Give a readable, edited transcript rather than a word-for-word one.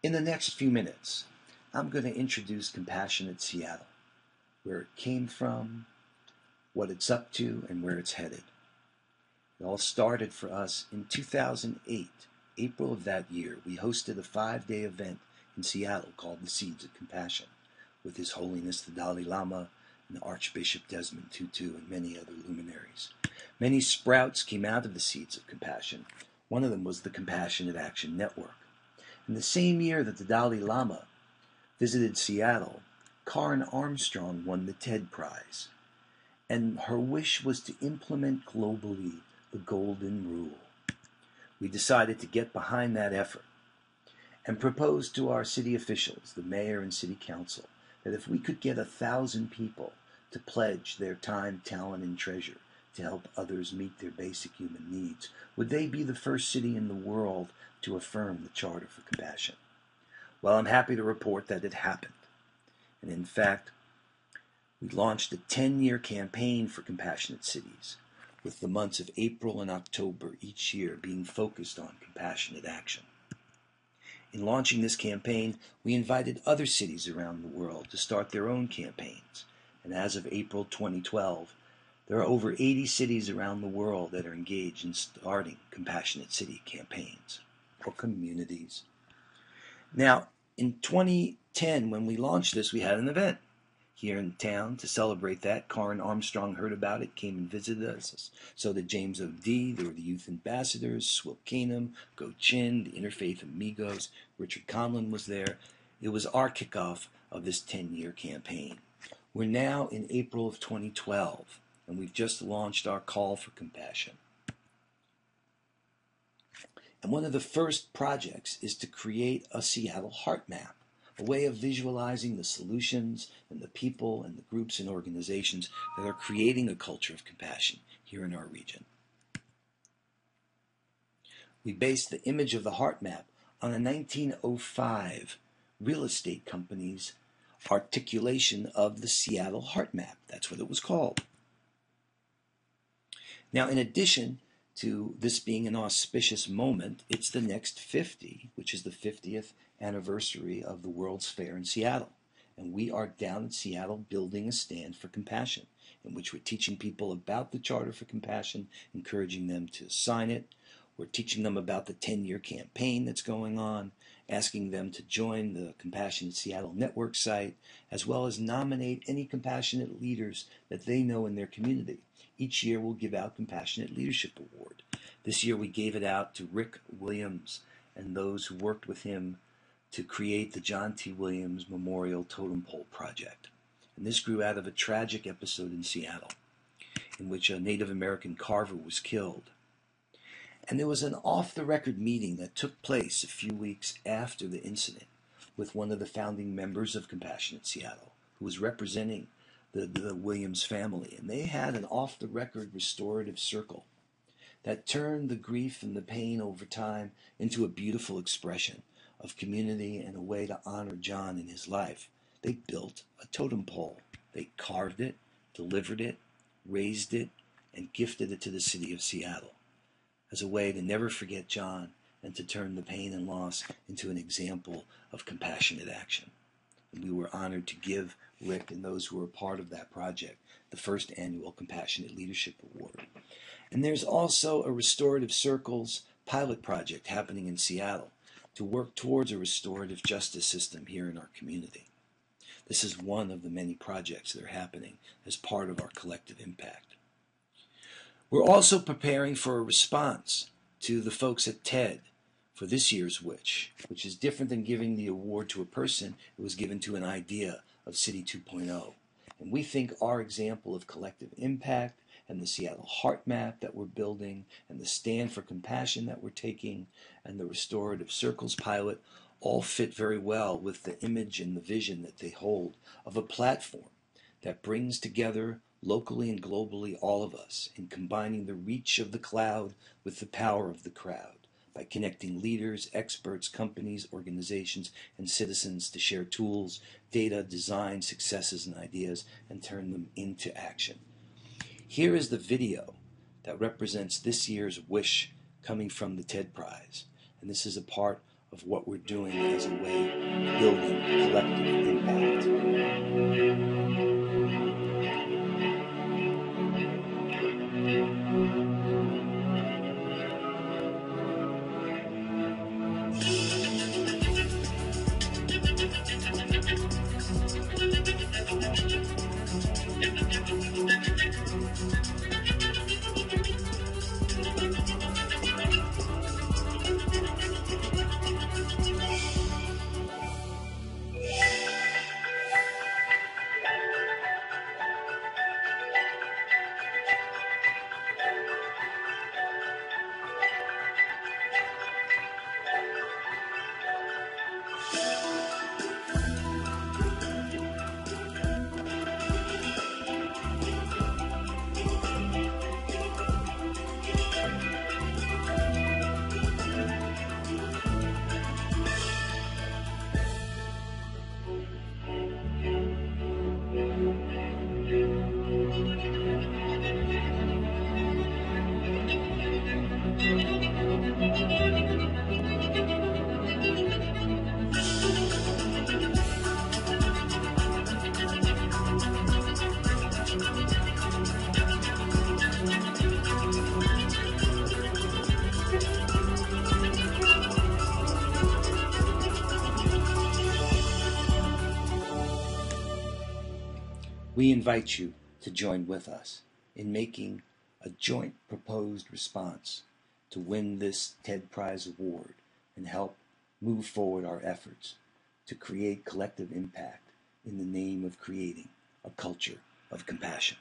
In the next few minutes, I'm going to introduce Compassionate Seattle, where it came from, what it's up to, and where it's headed. It all started for us in 2008. April of that year, we hosted a 5-day event in Seattle called the Seeds of Compassion, with His Holiness the Dalai Lama and Archbishop Desmond Tutu and many other luminaries. Many sprouts came out of the Seeds of Compassion. One of them was the Compassionate Action Network. In the same year that the Dalai Lama visited Seattle, Karen Armstrong won the TED Prize, and her wish was to implement globally the Golden Rule. We decided to get behind that effort and proposed to our city officials, the mayor and city council, that if we could get 1,000 people to pledge their time, talent, and treasure to help others meet their basic human needs, would they be the first city in the world to affirm the Charter for Compassion? Well, I'm happy to report that it happened. And in fact, we launched a 10-year campaign for compassionate cities, with the months of April and October each year being focused on compassionate action. In launching this campaign, we invited other cities around the world to start their own campaigns. And as of April 2012, there are over 80 cities around the world that are engaged in starting compassionate city campaigns or communities. Now, in 2010, when we launched this, we had an event here in town to celebrate that. Karen Armstrong heard about it, came and visited us. So did James O.D., there were the youth ambassadors, Swil Keenum, Go Chin, the Interfaith Amigos, Richard Conlon was there. It was our kickoff of this 10-year campaign. We're now in April of 2012, and we've just launched our call for compassion. And one of the first projects is to create a Seattle heart map, a way of visualizing the solutions and the people and the groups and organizations that are creating a culture of compassion here in our region. We based the image of the heart map on a 1905 real estate company's articulation of the Seattle heart map. That's what it was called. Now, in addition to this being an auspicious moment, it's the next 50, which is the 50th anniversary of the World's Fair in Seattle. And we are down in Seattle building a stand for compassion, in which we're teaching people about the Charter for Compassion, encouraging them to sign it. We're teaching them about the 10-year campaign that's going on, asking them to join the Compassionate Seattle Network site, as well as nominate any compassionate leaders that they know in their community. Each year we'll give out Compassionate Leadership Award. This year we gave it out to Rick Williams and those who worked with him to create the John T. Williams Memorial Totem Pole Project. And this grew out of a tragic episode in Seattle in which a Native American carver was killed. And there was an off-the-record meeting that took place a few weeks after the incident with one of the founding members of Compassionate Seattle, who was representing the Williams family. And they had an off-the-record restorative circle that turned the grief and the pain over time into a beautiful expression of community and a way to honor John in his life. They built a totem pole. They carved it, delivered it, raised it, and gifted it to the city of Seattle as a way to never forget John and to turn the pain and loss into an example of compassionate action. And we were honored to give Rick and those who were part of that project the first annual Compassionate Leadership Award. And there's also a Restorative Circles pilot project happening in Seattle to work towards a restorative justice system here in our community. This is one of the many projects that are happening as part of our collective impact. We're also preparing for a response to the folks at TED for this year's Which is different than giving the award to a person. It was given to an idea of City 2.0. And we think our example of collective impact and the Seattle Heart Map that we're building and the Stand for Compassion that we're taking and the Restorative Circles pilot all fit very well with the image and the vision that they hold of a platform that brings together locally and globally all of us in combining the reach of the cloud with the power of the crowd by connecting leaders, experts, companies, organizations, and citizens to share tools, data, design, successes, and ideas and turn them into action. Here is the video that represents this year's Wish coming from the TED Prize. And this is a part of what we're doing as a way of building collective impact. We invite you to join with us in making a joint proposed response to win this TED Prize Award and help move forward our efforts to create collective impact in the name of creating a culture of compassion.